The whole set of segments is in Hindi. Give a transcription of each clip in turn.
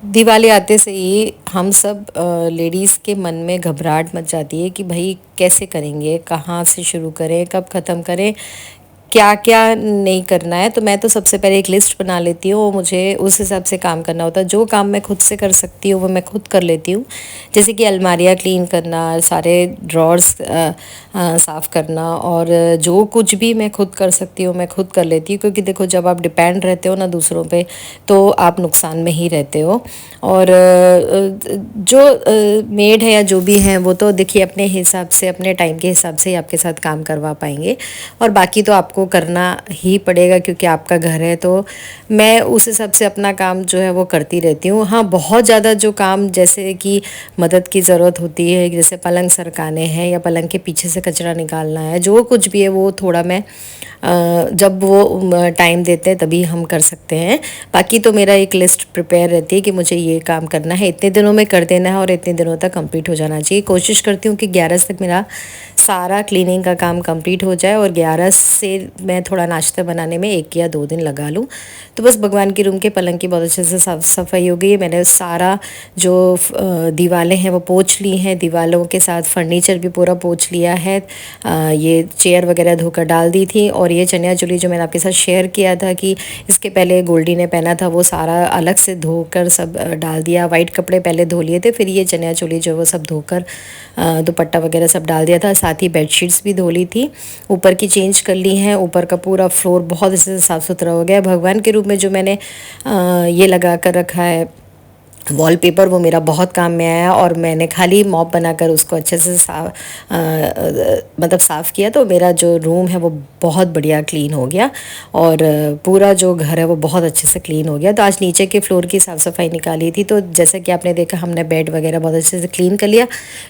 दिवाली आते से ही हम सब लेडीज़ के मन में घबराहट मच जाती है कि भाई कैसे करेंगे, कहाँ से शुरू करें, कब ख़त्म करें, क्या क्या नहीं करना है। तो मैं तो सबसे पहले एक लिस्ट बना लेती हूँ, मुझे उस हिसाब से काम करना होता है। जो काम मैं खुद से कर सकती हूँ वो मैं खुद कर लेती हूँ। जैसे कि अलमारियाँ क्लीन करना, सारे ड्रॉर्स साफ़ करना, और जो कुछ भी मैं खुद कर सकती हूँ मैं खुद कर लेती हूँ। क्योंकि देखो, जब आप डिपेंड रहते हो ना दूसरों पे, तो आप नुकसान में ही रहते हो। और जो मेड है या जो भी हैं वो तो देखिए अपने हिसाब से, अपने टाइम के हिसाब से ही आपके साथ काम करवा पाएंगे, और बाकी तो आपको करना ही पड़ेगा क्योंकि आपका घर है। तो मैं उस हिसाब से अपना काम जो है वो करती रहती हूँ। हाँ, बहुत ज़्यादा जो काम जैसे कि मदद की ज़रूरत होती है, जैसे पलंग सरकाने हैं या पलंग के पीछे से कचरा निकालना है, जो कुछ भी है वो थोड़ा मैं जब वो टाइम देते हैं तभी हम कर सकते हैं। बाकी तो मेरा एक लिस्ट प्रिपेयर रहती है कि मुझे ये काम करना है, इतने दिनों में कर देना है और इतने दिनों तक कंप्लीट हो जाना चाहिए। कोशिश करती हूँ कि 11 तक मेरा सारा क्लीनिंग का काम कंप्लीट हो जाए, और 11 से मैं थोड़ा नाश्ता बनाने में 1 या 2 दिन लगा लूँ। तो बस भगवान के रूम के पलंग की बहुत अच्छे से साफ सफाई हो गई है। मैंने सारा जो दीवारें हैं वो पोंछ ली हैं, दीवारों के साथ फर्नीचर भी पूरा पोंछ लिया है। ये चेयर वगैरह धोकर डाल दी थी, और ये चनिया चोली जो मैंने आपके साथ शेयर किया था कि इसके पहले गोल्डी ने पहना था, वो सारा अलग से धोकर सब डाल दिया। वाइट कपड़े पहले धो लिए थे, फिर ये चनिया चोली जो है वो सब धोकर दुपट्टा वगैरह सब डाल दिया था। साथ ही बेडशीट्स भी धो ली थी, ऊपर की चेंज कर ली हैं। ऊपर का पूरा फ्लोर बहुत अच्छे से साफ़ सुथरा हो गया है। भगवान के रूप में जो मैंने ये लगा कर रखा है वॉलपेपर, वो मेरा बहुत काम में आया, और मैंने खाली मॉप बनाकर उसको अच्छे से मतलब साफ़ किया, तो मेरा जो रूम है वो बहुत बढ़िया क्लीन हो गया, और पूरा जो घर है वो बहुत अच्छे से क्लीन हो गया। तो आज नीचे के फ्लोर की साफ़ सफाई निकाली थी, तो जैसा कि आपने देखा हमने बेड वगैरह बहुत अच्छे से क्लीन कर लिया।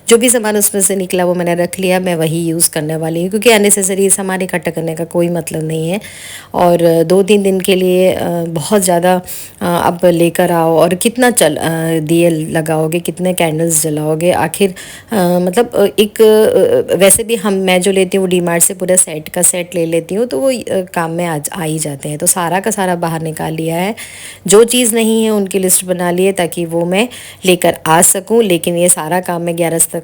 जो भी सामान उसमें से निकला वो मैंने रख लिया, मैं वही यूज़ करने वाली हूँ क्योंकि अननेसेसरी सामान इकट्ठा करने का कोई मतलब नहीं है। और 2-3 दिन के लिए बहुत ज़्यादा अब लेकर आओ, और कितना दिए लगाओगे, कितने कैंडल्स जलाओगे आखिर। मतलब एक वैसे भी मैं जो लेती हूँ वो डीमार्ट से पूरा सेट का सेट ले लेती हूँ, तो वो काम में आ ही जाते हैं। तो सारा का सारा बाहर निकाल लिया है, जो चीज़ नहीं है उनकी लिस्ट बना ली है ताकि वो मैं लेकर आ सकूँ। लेकिन ये सारा काम मैं 11 तक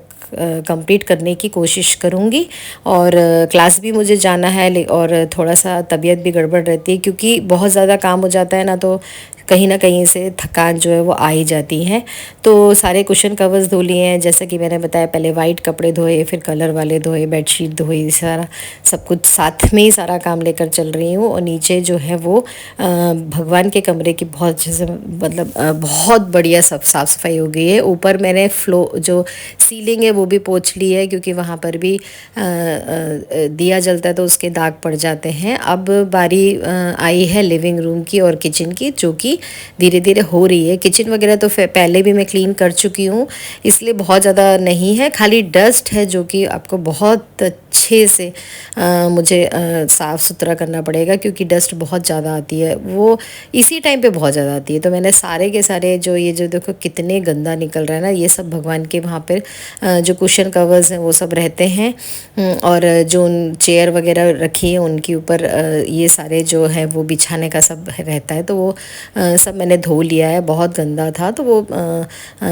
कंप्लीट करने की कोशिश करूँगी। और क्लास भी मुझे जाना है, और थोड़ा सा तबीयत भी गड़बड़ रहती है क्योंकि बहुत ज़्यादा काम हो जाता है ना, तो कहीं ना कहीं से थकान जो है वो आ ही जाती है। तो सारे कुशन कवर्स धो लिए हैं, जैसा कि मैंने बताया, पहले वाइट कपड़े धोए, फिर कलर वाले धोए, बेडशीट धोई, सारा सब कुछ साथ में ही सारा काम लेकर चल रही हूँ। और नीचे जो है वो भगवान के कमरे की बहुत अच्छे से, मतलब बहुत बढ़िया सब साफ़ सफाई हो गई है। ऊपर मैंने जो सीलिंग है वो भी पोंछ ली है क्योंकि वहाँ पर भी दिया जलता है तो उसके दाग पड़ जाते हैं। अब बारी आई है लिविंग रूम की और किचन की, जो कि धीरे धीरे हो रही है। किचन वगैरह तो पहले भी मैं क्लीन कर चुकी हूँ, इसलिए बहुत ज़्यादा नहीं है, खाली डस्ट है जो कि आपको बहुत अच्छे से मुझे साफ़ सुथरा करना पड़ेगा क्योंकि डस्ट बहुत ज़्यादा आती है, वो इसी टाइम पे बहुत ज़्यादा आती है। तो मैंने सारे के सारे ये जो देखो कितने गंदा निकल रहा है ना, ये सब भगवान के वहाँ पर जो कुशन कवर्स हैं वो सब रहते हैं। और जो चेयर वगैरह रखी है उनके ऊपर ये सारे जो है वो बिछाने का सब रहता है, तो वो सब मैंने धो लिया है। बहुत गंदा था तो वो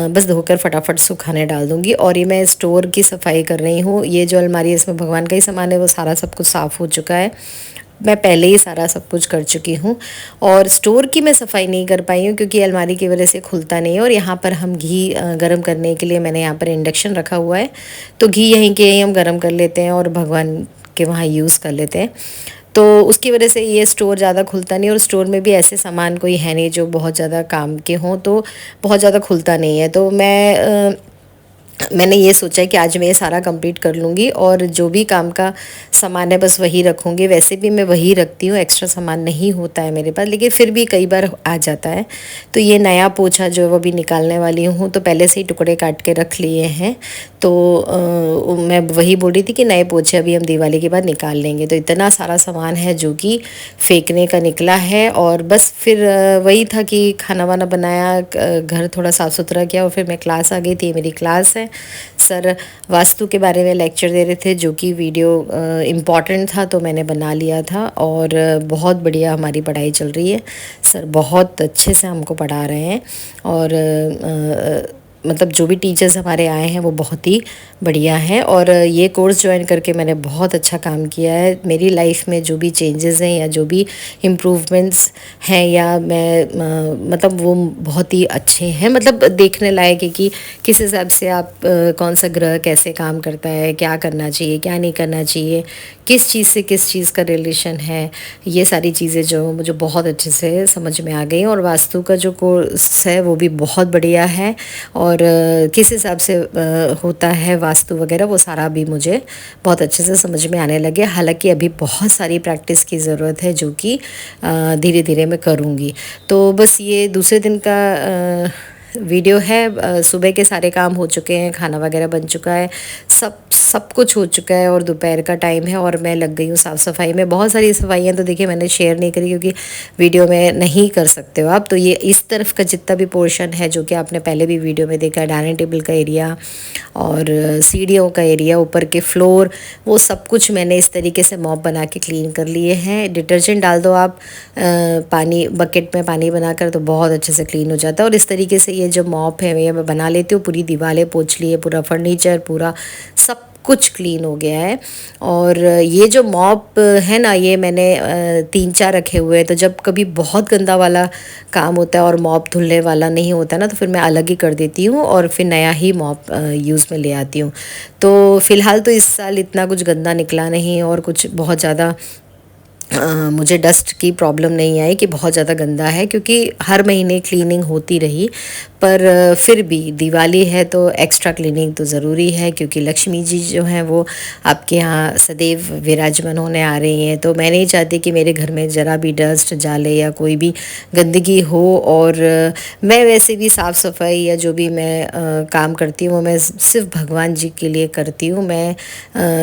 बस धोकर फटाफट सुखाने डाल दूँगी। और ये मैं स्टोर की सफाई कर रही हूँ। ये जो अलमारी है इसमें भगवान का ही सामान है, वो सारा सब कुछ साफ़ हो चुका है, मैं पहले ही सारा सब कुछ कर चुकी हूँ। और स्टोर की मैं सफाई नहीं कर पाई हूँ क्योंकि अलमारी की वजह से खुलता नहीं है। और यहाँ पर हम घी गरम करने के लिए मैंने यहाँ पर इंडक्शन रखा हुआ है, तो घी यहीं के यहीं हम गरम कर लेते हैं और भगवान के वहाँ यूज़ कर लेते हैं। तो उसकी वजह से ये स्टोर ज़्यादा खुलता नहीं, और स्टोर में भी ऐसे सामान कोई है नहीं जो बहुत ज़्यादा काम के हों, तो बहुत ज़्यादा खुलता नहीं है। तो मैंने ये सोचा है कि आज मैं ये सारा कंप्लीट कर लूँगी, और जो भी काम का सामान है बस वही रखूँगी। वैसे भी मैं वही रखती हूँ, एक्स्ट्रा सामान नहीं होता है मेरे पास, लेकिन फिर भी कई बार आ जाता है। तो ये नया पोछा जो है वो भी निकालने वाली हूँ, तो पहले से ही टुकड़े काट के रख लिए हैं। तो मैं वही बोल रही थी कि नए पोछे अभी हम दिवाली के बाद निकाल लेंगे। तो इतना सारा सामान है जो कि फेंकने का निकला है। और बस फिर वही था कि खाना वाना बनाया, घर थोड़ा साफ़ सुथरा किया, और फिर मैं क्लास आ गई थी, मेरी क्लास है। सर वास्तु के बारे में लेक्चर दे रहे थे, जो कि वीडियो इम्पॉर्टेंट था तो मैंने बना लिया था। और बहुत बढ़िया हमारी पढ़ाई चल रही है। सर बहुत अच्छे से हमको पढ़ा रहे हैं। और मतलब जो भी टीचर्स हमारे आए हैं वो बहुत ही बढ़िया हैं। और ये कोर्स ज्वाइन करके मैंने बहुत अच्छा काम किया है। मेरी लाइफ में जो भी चेंजेस हैं या जो भी इम्प्रूवमेंट्स हैं, या मैं मतलब वो बहुत ही अच्छे हैं। मतलब देखने लायक है कि किस हिसाब से आप कौन सा ग्रह कैसे काम करता है, क्या करना चाहिए क्या नहीं करना चाहिए, किस चीज़ से किस चीज़ का रिलेशन है, ये सारी चीज़ें जो मुझे बहुत अच्छे से समझ में आ गई। और वास्तु का जो कोर्स है वो भी बहुत बढ़िया है। और किस हिसाब से होता है वास्तु वगैरह, वो सारा भी मुझे बहुत अच्छे से समझ में आने लगे। हालांकि अभी बहुत सारी प्रैक्टिस की ज़रूरत है, जो कि धीरे धीरे मैं करूँगी। तो बस ये दूसरे दिन का वीडियो है। सुबह के सारे काम हो चुके हैं, खाना वगैरह बन चुका है, सब कुछ हो चुका है। और दोपहर का टाइम है और मैं लग गई हूँ साफ़ सफाई में। बहुत सारी सफाइयाँ तो देखिए मैंने शेयर नहीं करी, क्योंकि वीडियो में नहीं कर सकते हो आप। तो ये इस तरफ का जितना भी पोर्शन है, जो कि आपने पहले भी वीडियो में देखा, डाइनिंग टेबल का एरिया और सीढ़ियों का एरिया, ऊपर के फ्लोर, वो सब कुछ मैंने इस तरीके से मॉप बना के क्लीन कर लिए हैं। डिटर्जेंट डाल दो आप पानी बकेट में, पानी बनाकर, तो बहुत अच्छे से क्लीन हो जाता है। और इस तरीके से ये जो मॉप है ये मैं बना लेती हूँ। पूरी दीवारें पोंछ ली है, पूरा फर्नीचर, पूरा सब कुछ क्लीन हो गया है। और ये जो मॉप है ना, ये मैंने 3-4 रखे हुए हैं। तो जब कभी बहुत गंदा वाला काम होता है और मॉप धुलने वाला नहीं होता ना, तो फिर मैं अलग ही कर देती हूँ और फिर नया ही मॉप यूज़ में ले आती हूँ। तो फ़िलहाल तो इस साल इतना कुछ गंदा निकला नहीं, और कुछ बहुत ज़्यादा मुझे डस्ट की प्रॉब्लम नहीं आई कि बहुत ज़्यादा गंदा है, क्योंकि हर महीने क्लीनिंग होती रही। पर फिर भी दिवाली है तो एक्स्ट्रा क्लीनिंग तो ज़रूरी है, क्योंकि लक्ष्मी जी जो हैं वो आपके यहाँ सदैव विराजमान होने आ रही हैं। तो मैं नहीं चाहती कि मेरे घर में ज़रा भी डस्ट जाले या कोई भी गंदगी हो। और मैं वैसे भी साफ़ सफाई या जो भी मैं काम करती हूँ वो मैं सिर्फ भगवान जी के लिए करती हूँ। मैं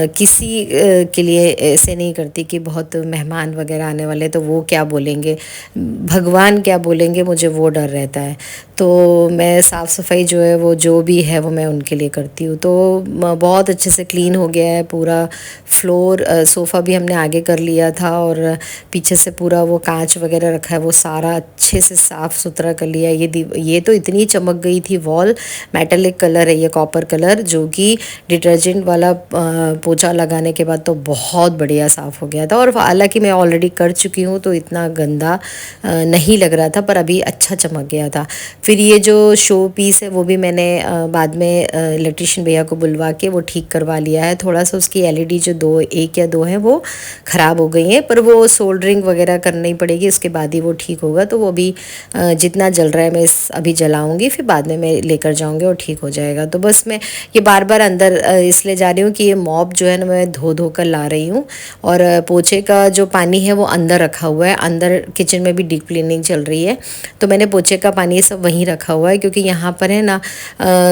किसी के लिए ऐसे नहीं करती कि बहुत मेहमान वगैरह आने वाले तो वो क्या बोलेंगे, भगवान क्या बोलेंगे, मुझे वो डर रहता है। तो मैं साफ़ सफाई जो है वो जो भी है वो मैं उनके लिए करती हूँ। तो बहुत अच्छे से क्लीन हो गया है पूरा फ्लोर। सोफ़ा भी हमने आगे कर लिया था, और पीछे से पूरा वो कांच वगैरह रखा है वो सारा अच्छे से साफ़ सुथरा कर लिया। ये तो इतनी चमक गई थी वॉल। मेटालिक कलर है ये, कॉपर कलर, जो कि डिटर्जेंट वाला पोछा लगाने के बाद तो बहुत बढ़िया साफ़ हो गया था। और हालांकि मैं ऑलरेडी कर चुकी हूँ तो इतना गंदा नहीं लग रहा था, पर अभी अच्छा चमक गया था। फिर ये जो शो पीस है वो भी मैंने बाद में इलेक्ट्रिशियन भैया को बुलवा के वो ठीक करवा लिया है। थोड़ा सा उसकी एलईडी जो एक या दो हैं वो ख़राब हो गई हैं, पर वो सोल्डरिंग वगैरह करनी पड़ेगी, उसके बाद ही वो ठीक होगा। तो वो भी जितना जल रहा है मैं अभी जलाऊंगी, फिर बाद में मैं लेकर जाऊंगी और ठीक हो जाएगा। तो बस मैं ये बार बार अंदर इसलिए जा रही हूँ कि ये मॉप जो है ना मैं धो कर ला रही हूँ। और पोछे का जो पानी है वो अंदर रखा हुआ है, अंदर किचन में भी डीप क्लीनिंग चल रही है। तो मैंने पोछे का पानी सब वहीं रखा हुआ है, क्योंकि यहाँ पर है ना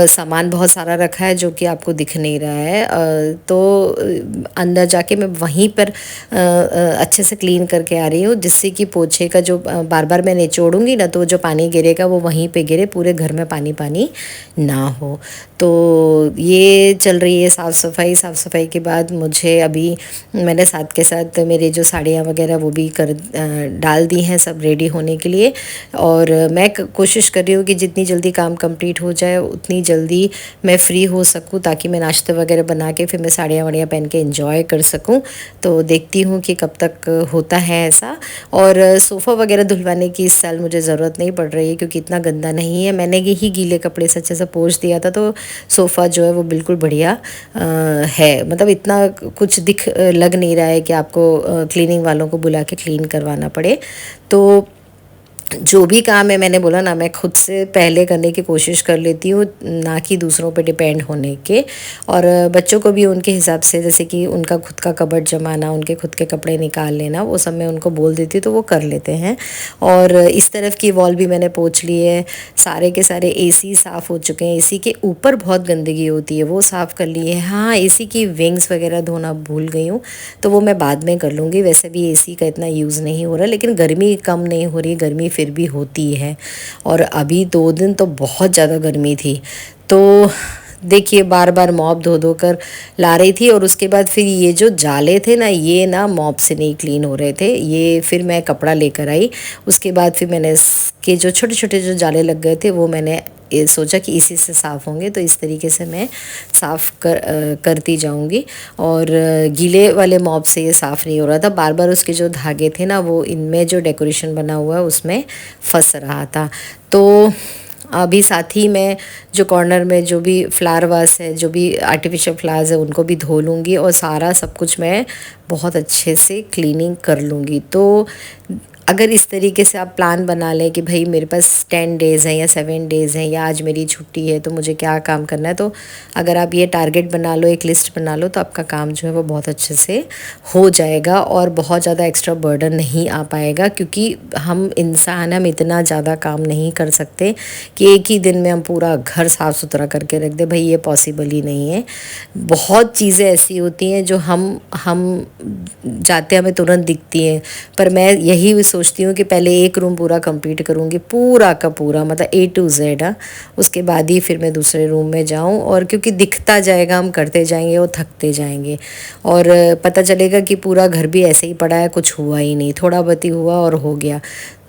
सामान बहुत सारा रखा है जो कि आपको दिख नहीं रहा है। तो अंदर जाके मैं वहीं पर अच्छे से क्लीन करके आ रही हूँ, जिससे कि पोछे का जो बार बार मैं निचोड़ूंगी ना, तो जो पानी गिरेगा वो वहीं पे गिरे, पूरे घर में पानी पानी ना हो। तो ये चल रही है साफ़ सफाई के बाद मुझे अभी मैंने साथ के साथ मेरे जो साड़ियाँ वगैरह वो भी डाल दी हैं सब रेडी होने के लिए। और मैं कोशिश कर रही हूँ कि जितनी जल्दी काम कंप्लीट हो जाए उतनी जल्दी मैं फ़्री हो सकूँ, ताकि मैं नाश्ते वगैरह बना के फिर मैं साड़ियाँ वाड़ियाँ पहन के एंजॉय कर सकूँ। तो देखती हूँ कि कब तक होता है ऐसा। और सोफ़ा वगैरह धुलवाने की इस साल मुझे ज़रूरत नहीं पड़ रही है, क्योंकि इतना गंदा नहीं है। मैंने ही गीले कपड़े से अच्छे से पोंछ दिया था, तो सोफ़ा जो है वो बिल्कुल बढ़िया है। मतलब इतना कुछ लग नहीं रहा है कि आपको क्लीनिंग वालों को बुला के क्लीन करवाना पड़े। तो जो भी काम है मैंने बोला ना, मैं खुद से पहले करने की कोशिश कर लेती हूँ, ना कि दूसरों पे डिपेंड होने के। और बच्चों को भी उनके हिसाब से, जैसे कि उनका खुद का कबर्ड जमाना, उनके खुद के कपड़े निकाल लेना, वो सब मैं उनको बोल देती हूँ तो वो कर लेते हैं। और इस तरफ की वॉल भी मैंने पोंछ ली है। सारे के सारे एसी साफ़ हो चुके हैं। एसी के ऊपर बहुत गंदगी होती है वो साफ़ कर ली है। हाँ, एसी की विंग्स वगैरह धोना भूल गई हूँ, तो वो मैं बाद में कर लूँगी। वैसे भी एसी का इतना यूज़ नहीं हो रहा, लेकिन गर्मी कम नहीं हो रही, गर्मी फिर भी होती है। और अभी 2 दिन तो बहुत ज़्यादा गर्मी थी। तो देखिए बार बार मॉप धो धो कर ला रही थी, और उसके बाद फिर ये जो जाले थे ना, ये ना मॉप से नहीं क्लीन हो रहे थे। ये फिर मैं कपड़ा लेकर आई, उसके बाद फिर मैंने इसके जो छोटे छोटे जो जाले लग गए थे वो मैंने ये सोचा कि इसी से साफ़ होंगे, तो इस तरीके से मैं करती जाऊंगी। और गीले वाले मॉप से ये साफ़ नहीं हो रहा था, बार बार उसके जो धागे थे ना वो इनमें जो डेकोरेशन बना हुआ है उसमें फंस रहा था। तो अभी साथ ही मैं जो कॉर्नर में जो भी फ्लावर वास है, जो भी आर्टिफिशियल फ्लावर्स है, उनको भी धो लूँगी और सारा सब कुछ मैं बहुत अच्छे से क्लीनिंग कर लूँगी। तो अगर इस तरीके से आप प्लान बना लें कि भाई मेरे पास 10 डेज़ हैं या 7 डेज़ हैं या आज मेरी छुट्टी है तो मुझे क्या काम करना है, तो अगर आप ये टारगेट बना लो, एक लिस्ट बना लो, तो आपका काम जो है वो बहुत अच्छे से हो जाएगा और बहुत ज़्यादा एक्स्ट्रा बर्डन नहीं आ पाएगा। क्योंकि हम इंसान, हम इतना ज़्यादा काम नहीं कर सकते कि एक ही दिन में हम पूरा घर साफ़ सुथरा करके रख दें, भाई ये पॉसिबल ही नहीं है। बहुत चीज़ें ऐसी होती हैं जो हम जाते हमें तुरंत दिखती हैं, पर मैं यही सोचती हूँ कि पहले एक रूम पूरा कंप्लीट करूँगी, पूरा का पूरा, मतलब A to Z। उसके बाद ही फिर मैं दूसरे रूम में जाऊँ, और क्योंकि दिखता जाएगा, हम करते जाएंगे और थकते जाएंगे, और पता चलेगा कि पूरा घर भी ऐसे ही पड़ा है, कुछ हुआ ही नहीं, थोड़ा बहुत ही हुआ और हो गया,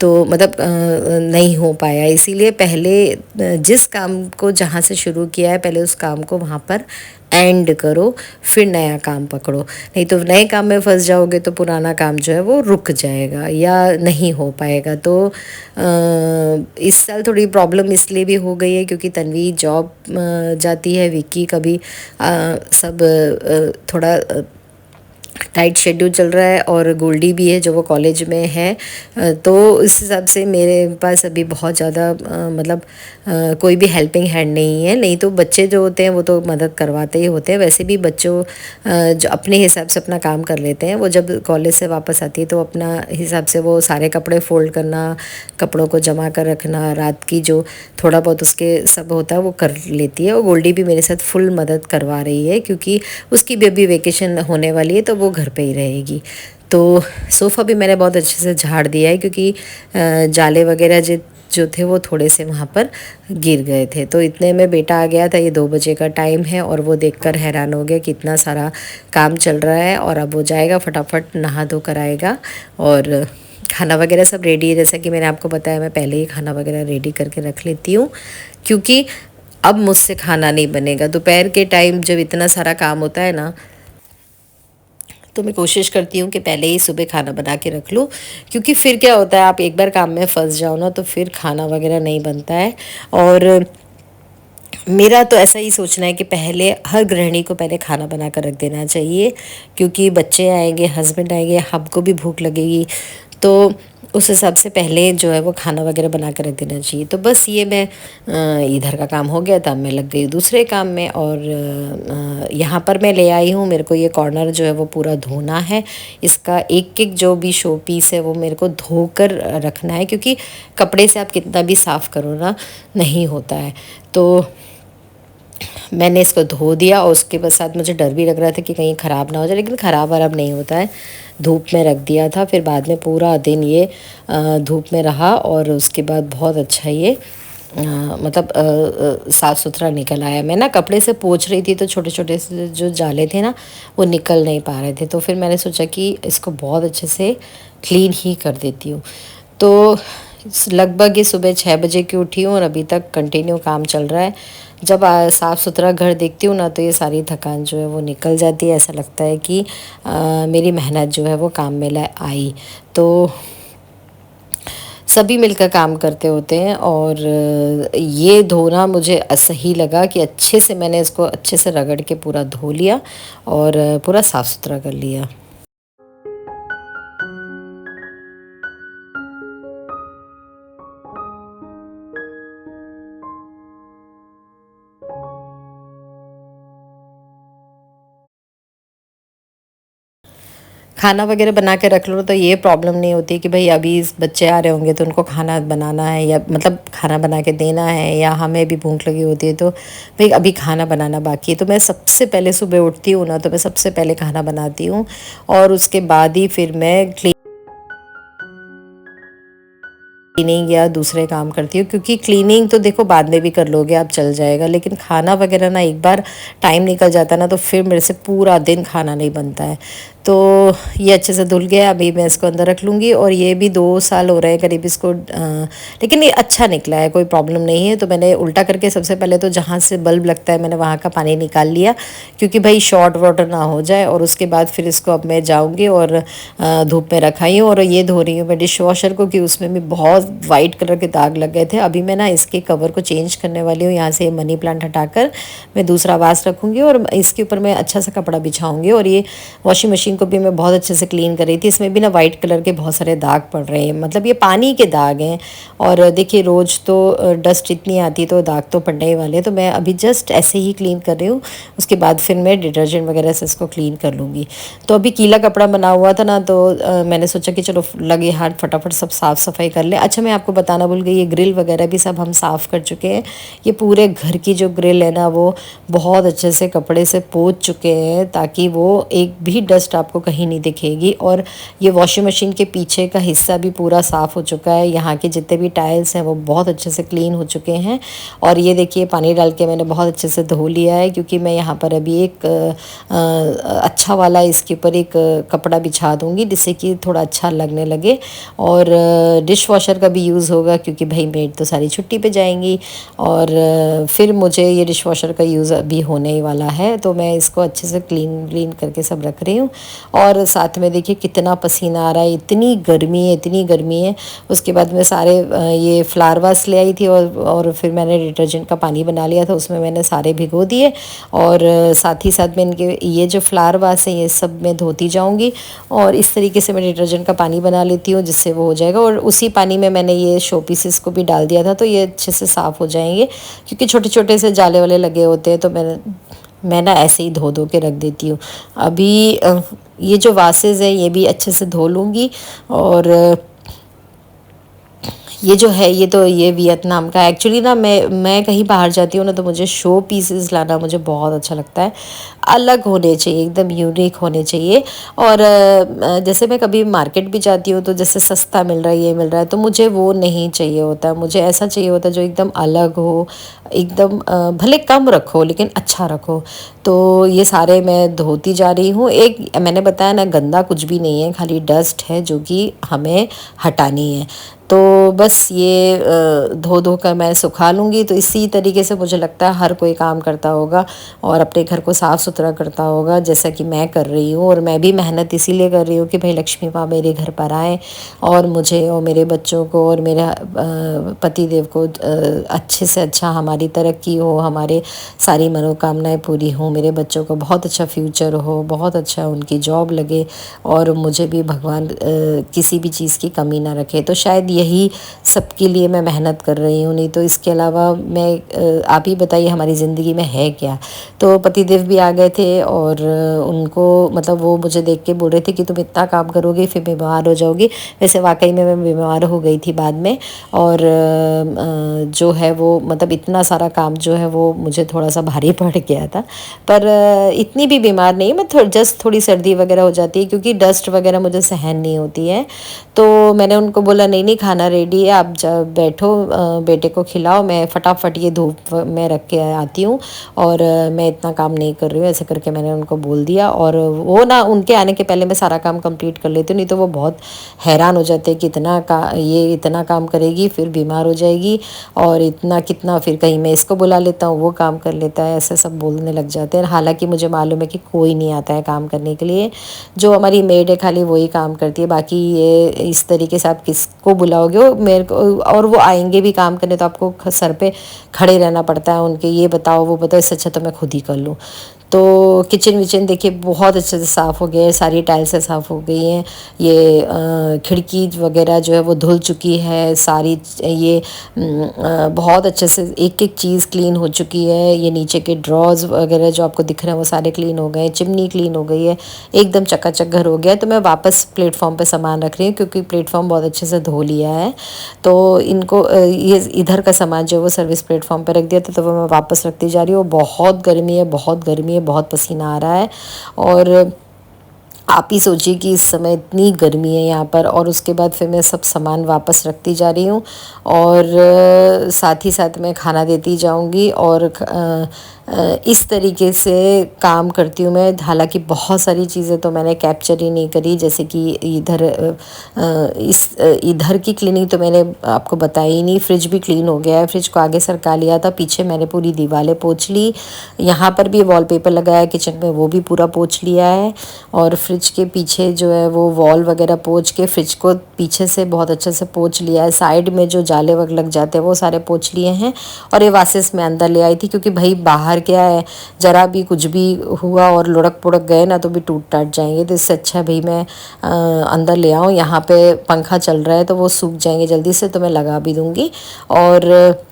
तो मतलब नहीं हो पाया। इसीलिए पहले जिस काम को जहाँ से शुरू किया है पहले उस काम को वहाँ पर एंड करो, फिर नया काम पकड़ो। नहीं तो नए काम में फंस जाओगे तो पुराना काम जो है वो रुक जाएगा या नहीं हो पाएगा। तो इस साल थोड़ी प्रॉब्लम इसलिए भी हो गई है क्योंकि तन्वी जॉब जाती है, विक्की का भी सब थोड़ा टाइट शेड्यूल चल रहा है, और गोल्डी भी है जो वो कॉलेज में है। तो इस हिसाब से मेरे पास अभी बहुत ज़्यादा मतलब कोई भी हेल्पिंग हैंड नहीं है। नहीं तो बच्चे जो होते हैं वो तो मदद करवाते ही होते हैं। वैसे भी बच्चों जो अपने हिसाब से अपना काम कर लेते हैं, वो जब कॉलेज से वापस आती है तो अपना हिसाब से वो सारे कपड़े फोल्ड करना, कपड़ों को जमा कर रखना, रात की जो थोड़ा बहुत उसके सब होता है वो कर लेती है। और गोल्डी भी मेरे साथ फुल मदद करवा रही है क्योंकि उसकी भी अभी वेकेशन होने वाली है, तो वो घर पे ही रहेगी। तो सोफ़ा भी मैंने बहुत अच्छे से झाड़ दिया है क्योंकि जाले वगैरह जो थे वो थोड़े से वहाँ पर गिर गए थे। तो इतने में बेटा आ गया था, ये 2 बजे का टाइम है, और वो देखकर हैरान हो गया कि इतना सारा काम चल रहा है। और अब वो जाएगा फटाफट नहा धो कर आएगा, और खाना वगैरह सब रेडी है। जैसा कि मैंने आपको बताया, मैं पहले ही खाना वगैरह रेडी करके रख लेती हूँ क्योंकि अब मुझसे खाना नहीं बनेगा। दोपहर के टाइम जब इतना सारा काम होता है ना, तो मैं कोशिश करती हूँ कि पहले ही सुबह खाना बना के रख लूँ, क्योंकि फिर क्या होता है, आप एक बार काम में फंस जाओ ना तो फिर खाना वगैरह नहीं बनता है। और मेरा तो ऐसा ही सोचना है कि पहले हर गृहिणी को पहले खाना बना कर रख देना चाहिए, क्योंकि बच्चे आएंगे, हस्बैंड आएंगे, हमको भी भूख लगेगी, तो उस हिसाब से पहले जो है वो खाना वगैरह बना कर रख देना चाहिए। तो बस ये मैं इधर का काम हो गया था, मैं लग गई दूसरे काम में। और यहाँ पर मैं ले आई हूँ, मेरे को ये कॉर्नर जो है वो पूरा धोना है। इसका एक एक जो भी शो पीस है वो मेरे को धो कर रखना है, क्योंकि कपड़े से आप कितना भी साफ़ करो ना, नहीं होता है। तो मैंने इसको धो दिया, और उसके बाद साथ मुझे डर भी लग रहा था कि कहीं ख़राब ना हो जाए, लेकिन ख़राब वराब नहीं होता है। धूप में रख दिया था, फिर बाद में पूरा दिन ये धूप में रहा, और उसके बाद बहुत अच्छा ये मतलब साफ़ सुथरा निकल आया। मैं ना कपड़े से पोंछ रही थी तो छोटे छोटे से जो जाले थे ना वो निकल नहीं पा रहे थे, तो फिर मैंने सोचा कि इसको बहुत अच्छे से क्लीन ही कर देती हूँ। तो लगभग ये सुबह 6 बजे की उठी हूँ और अभी तक कंटिन्यू काम चल रहा है। जब साफ़ सुथरा घर देखती हूँ ना तो ये सारी थकान जो है वो निकल जाती है। ऐसा लगता है कि मेरी मेहनत जो है वो काम में आई। तो सभी मिलकर काम करते होते हैं, और ये धोना मुझे सही लगा कि अच्छे से मैंने इसको अच्छे से रगड़ के पूरा धो लिया और पूरा साफ़ सुथरा कर लिया। खाना वगैरह बना के रख लो तो ये प्रॉब्लम नहीं होती कि भाई अभी बच्चे आ रहे होंगे तो उनको खाना बनाना है, या मतलब खाना बना के देना है, या हमें भी भूख लगी होती है तो भाई अभी खाना बनाना बाकी है। तो मैं सबसे पहले सुबह उठती हूँ ना तो मैं सबसे पहले खाना बनाती हूँ, और उसके बाद ही फिर मैं क्लीनिंग या दूसरे काम करती हूँ, क्योंकि क्लीनिंग तो देखो बाद में भी कर लोगे आप, चल जाएगा, लेकिन खाना वगैरह ना एक बार टाइम निकल जाता ना तो फिर मेरे से पूरा दिन खाना नहीं बनता है। तो ये अच्छे से धुल गया, अभी मैं इसको अंदर रख लूँगी। और ये भी 2 साल हो रहे हैं करीब इसको, लेकिन ये अच्छा निकला है, कोई प्रॉब्लम नहीं है। तो मैंने उल्टा करके सबसे पहले तो जहाँ से बल्ब लगता है मैंने वहाँ का पानी निकाल लिया, क्योंकि भाई शॉर्ट वाटर ना हो जाए। और उसके बाद फिर इसको अब मैं जाऊँगी और धूप में रखाई हूँ। और ये धो रही हूँ मैं डिश वॉशर को, कि उसमें भी बहुत वाइट कलर के दाग लग गए थे। अभी मैं ना इसके कवर को चेंज करने वाली हूँ, यहाँ से मनी प्लांट हटाकर मैं दूसरा वास रखूँगी और इसके ऊपर मैं अच्छा सा कपड़ा बिछाऊँगी। और ये वॉशिंग मशीन को भी मैं बहुत अच्छे से क्लीन कर रही थी, इसमें भी ना वाइट कलर के बहुत सारे दाग पड़ रहे हैं, मतलब ये पानी के दाग हैं। और देखिए रोज़ तो डस्ट इतनी आती है तो दाग तो पड़ने ही वाले हैं। तो मैं अभी जस्ट ऐसे ही क्लीन कर रही हूँ, उसके बाद फिर मैं डिटर्जेंट वगैरह से इसको क्लीन कर लूँगी। तो अभी गीला कपड़ा बना हुआ था ना, तो मैंने सोचा कि चलो लगे हाथ फटाफट सब साफ़ सफाई कर ले। अच्छा मैं आपको बताना भूल गई, ये ग्रिल वगैरह भी सब हम साफ़ कर चुके हैं। ये पूरे घर की जो ग्रिल है ना वो बहुत अच्छे से कपड़े से पोंछ चुके हैं, ताकि वो एक भी डस्ट आपको कहीं नहीं दिखेगी। और ये वॉशिंग मशीन के पीछे का हिस्सा भी पूरा साफ़ हो चुका है, यहाँ के जितने भी टाइल्स हैं वो बहुत अच्छे से क्लीन हो चुके हैं। और ये देखिए पानी डाल के मैंने बहुत अच्छे से धो लिया है, क्योंकि मैं यहाँ पर अभी एक अच्छा वाला इसके ऊपर एक कपड़ा बिछा दूँगी, जिससे कि थोड़ा अच्छा लगने लगे। और डिश वॉशर का भी यूज़ होगा, क्योंकि भाई मेड तो सारी छुट्टी पे जाएंगी। और फिर मुझे ये डिश वॉशर का यूज़ अभी होने ही वाला है, तो मैं इसको अच्छे से क्लीन करके सब रख रही हूँ। और साथ में देखिए कितना पसीना आ रहा है, इतनी गर्मी है, इतनी गर्मी है। उसके बाद मैं सारे ये फ्लावर वास ले आई थी, और फिर मैंने डिटर्जेंट का पानी बना लिया था, उसमें मैंने सारे भिगो दिए। और साथ ही साथ में इनके ये जो फ्लावर वास हैं ये सब मैं धोती जाऊँगी। और इस तरीके से मैं डिटर्जेंट का पानी बना लेती हूँ, जिससे वो हो जाएगा। और उसी पानी में मैंने ये शो पीसेस को भी डाल दिया था, तो ये अच्छे से साफ़ हो जाएंगे, क्योंकि छोटे छोटे से जाले वाले लगे होते हैं। तो मैं ना ऐसे ही धो के रख देती हूँ। अभी ये जो वासेस है ये भी अच्छे से धो लूँगी। और ये जो है ये तो ये वियतनाम का एक्चुअली ना, मैं कहीं बाहर जाती हूँ ना तो मुझे शो पीसेस लाना मुझे बहुत अच्छा लगता है। अलग होने चाहिए, एकदम यूनिक होने चाहिए। और जैसे मैं कभी मार्केट भी जाती हूँ तो जैसे सस्ता मिल रहा है, ये मिल रहा है, तो मुझे वो नहीं चाहिए होता। मुझे ऐसा चाहिए होता जो एकदम अलग हो, एकदम भले कम रखो लेकिन अच्छा रखो। तो ये सारे मैं धोती जा रही हूँ। एक मैंने बताया ना, गंदा कुछ भी नहीं है, खाली डस्ट है जो कि हमें हटानी है। तो बस ये धो कर मैं सुखा लूँगी। तो इसी तरीके से मुझे लगता है हर कोई काम करता होगा और अपने घर को साफ़ सुथरा करता होगा, जैसा कि मैं कर रही हूँ। और मैं भी मेहनत इसीलिए कर रही हूँ कि भाई लक्ष्मी माँ मेरे घर पर आए और मुझे और मेरे बच्चों को और मेरे पति देव को अच्छे से अच्छा, हमारी तरक्की हो, हमारे सारी मनोकामनाएं पूरी हों, मेरे बच्चों को बहुत अच्छा फ्यूचर हो, बहुत अच्छा उनकी जॉब लगे, और मुझे भी भगवान किसी भी चीज़ की कमी ना रखे। तो शायद यही सबके लिए मैं मेहनत कर रही हूँ, नहीं तो इसके अलावा मैं आप ही बताइए हमारी ज़िंदगी में है क्या। तो पतिदेव भी आ गए थे और उनको मतलब वो मुझे देख के बोल रहे थे कि तुम इतना काम करोगे फिर बीमार हो जाओगी। वैसे वाकई में मैं बीमार हो गई थी बाद में, और जो है वो मतलब इतना सारा काम जो है वो मुझे थोड़ा सा भारी पड़ गया था। पर इतनी भी बीमार नहीं, मैं जस्ट थोड़ी सर्दी वगैरह हो जाती है, क्योंकि डस्ट वगैरह मुझे सहन नहीं होती है। तो मैंने उनको बोला नहीं नहीं, खाना रेडी है, आप जब बैठो, बेटे को खिलाओ, मैं फटाफट ये धूप में रख के आती हूँ, और मैं इतना काम नहीं कर रही हूँ, ऐसे करके मैंने उनको बोल दिया। और वो ना उनके आने के पहले मैं सारा काम कंप्लीट कर लेती हूँ, नहीं तो वो बहुत हैरान हो जाते हैं कि ये इतना काम करेगी फिर बीमार हो जाएगी, और इतना कितना, फिर कहीं मैं इसको बुला लेता हूँ वो काम कर लेता है, ऐसे सब बोलने लग जाते हैं। हालांकि मुझे मालूम है कि कोई नहीं आता है काम करने के लिए, जो हमारी मेड है खाली वही काम करती है। बाकी ये इस तरीके से आप किसको बुलाओगे, वो मेरे को, और वो आएंगे भी काम करने तो आपको सर पे खड़े रहना पड़ता है उनके, ये बताओ वो बताओ, इससे अच्छा तो मैं खुद ही कर लूँ। तो किचन विचन देखिए बहुत अच्छे से साफ़ हो गया है, सारी टाइल्सें साफ़ हो गई हैं, ये खिड़की वगैरह जो है वो धुल चुकी है सारी, ये बहुत अच्छे से एक एक चीज़ क्लीन हो चुकी है। ये नीचे के ड्रॉज वगैरह जो आपको दिख रहे हैं वो सारे क्लीन हो गए, चिमनी क्लीन हो गई है, एकदम चकाचक घर हो गया है। तो मैं वापस प्लेटफॉर्म पे सामान रख रही हूँ, क्योंकि प्लेटफॉर्म बहुत अच्छे से धो लिया है। तो इनको ये इधर का सामान जो है वो सर्विस प्लेटफॉर्म पे रख दिया था, तो वो मैं वापस रखती जा रही हूँ। बहुत गर्मी है, बहुत गर्मी है, बहुत पसीना आ रहा है। और आप ही सोचिए कि इस समय इतनी गर्मी है यहाँ पर, और उसके बाद फिर मैं सब सामान वापस रखती जा रही हूँ, और साथ ही साथ मैं खाना देती जाऊँगी, और इस तरीके से काम करती हूँ मैं। हालांकि बहुत सारी चीज़ें तो मैंने कैप्चर ही नहीं करी, जैसे कि इधर की क्लीनिंग तो मैंने आपको बताई ही नहीं। फ्रिज भी क्लीन हो गया है, फ्रिज को आगे सरका लिया था, पीछे मैंने पूरी दीवारें पोंछ ली, यहाँ पर भी वॉलपेपर लगाया है किचन में, वो भी पूरा पोंछ लिया है, और फ्रिज के पीछे जो है वो वॉल वगैरह पोंछ के फ्रिज को पीछे से बहुत अच्छे से पोंछ लिया है। साइड में जो जाले वग लग जाते हैं वो सारे पोंछ लिए हैं, और ये वासेस मैं अंदर ले आई थी, क्योंकि भाई बाहर क्या है, ज़रा भी कुछ भी हुआ और लुढ़क पुढ़क गए ना तो भी टूट टाट जाएंगे। तो इससे अच्छा भाई मैं अंदर ले आऊँ। यहाँ पे पंखा चल रहा है तो वो सूख जाएंगे जल्दी से, तो मैं लगा भी दूँगी। और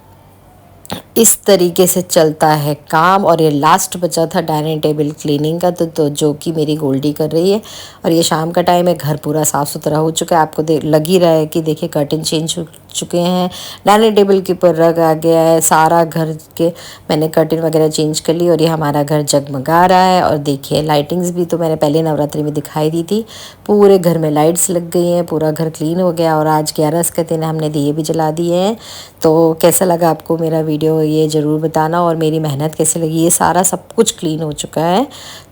इस तरीके से चलता है काम। और ये लास्ट बचा था डाइनिंग टेबल क्लीनिंग का, तो जो कि मेरी गोल्डी कर रही है। और ये शाम का टाइम है, घर पूरा साफ़ सुथरा हो चुका है, आपको लग ही रहा है कि देखिए कर्टन चेंज हो चुके हैं, डाइनिंग टेबल के ऊपर रग आ गया है, सारा घर के मैंने कर्टन वगैरह चेंज कर ली, और ये हमारा घर जगमगा रहा है। और देखिए लाइटिंग्स भी तो मैंने पहले नवरात्रि में दिखाई दी थी, पूरे घर में लाइट्स लग गई हैं, पूरा घर क्लीन हो गया। और आज 11 के दिन हमने दिए भी जला दिए हैं। तो कैसा लगा आपको मेरा वीडियो ये ज़रूर बताना, और मेरी मेहनत कैसे लगी। ये सारा सब कुछ क्लीन हो चुका है।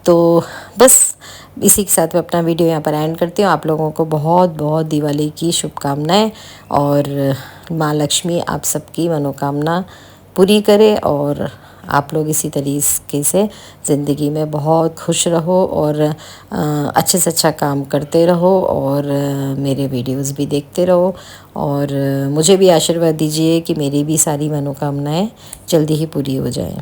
तो बस इसी के साथ मैं अपना वीडियो यहाँ पर एंड करती हूँ। आप लोगों को बहुत बहुत दिवाली की शुभकामनाएं, और माँ लक्ष्मी आप सबकी मनोकामना पूरी करे, और आप लोग इसी तरीके से ज़िंदगी में बहुत खुश रहो, और अच्छे से अच्छा काम करते रहो, और मेरे वीडियोस भी देखते रहो, और मुझे भी आशीर्वाद दीजिए कि मेरी भी सारी मनोकामनाएं जल्दी ही पूरी हो जाएं।